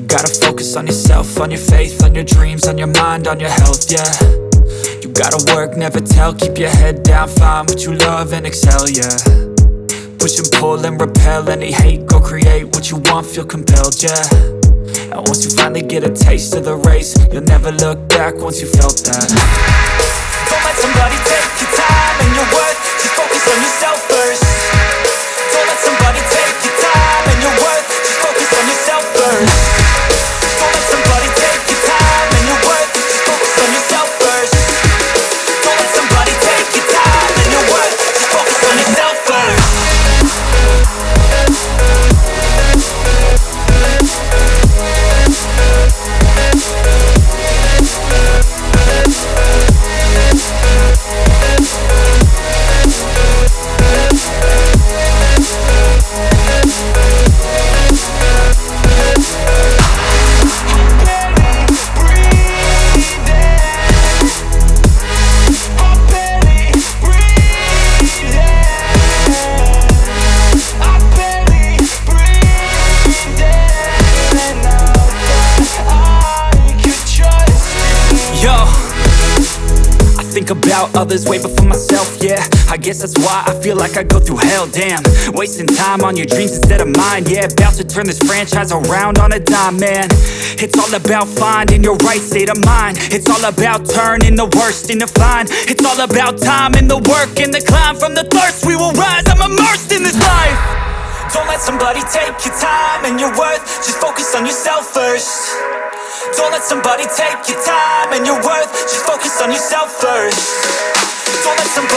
Gotta focus on yourself, on your faith, on your dreams, on your mind, on your health, yeah. You gotta work, never tell, keep your head down, find what you love and excel, yeah. Push and pull and repel any hate, go create what you want, feel compelled, yeah. And once you finally get a taste of the race, you'll never look back once you felt that. Don't let somebody take your time and your worth, just focus on yourself first. Don't let somebody take your time and your worth, just focus on yourself first. Don't let somebody take your time and your worth, just focus on yourself first. Don't let somebody take your time and your worth, just focus on yourself first. think about others way before myself, yeah. I guess that's why I feel like I go through hell, damn. Wasting time on your dreams instead of mine, yeah. About to turn this franchise around on a dime, man. It's all about finding your right state of mind. It's all about turning the worst into fine. It's all about time and the work and the climb. From the thirst we will rise, I'm immersed in this life. Don't let somebody take your time and your worth. Just focus on yourself first. Don't let somebody take your time and your worth. Just focus on yourself first. Don't let somebody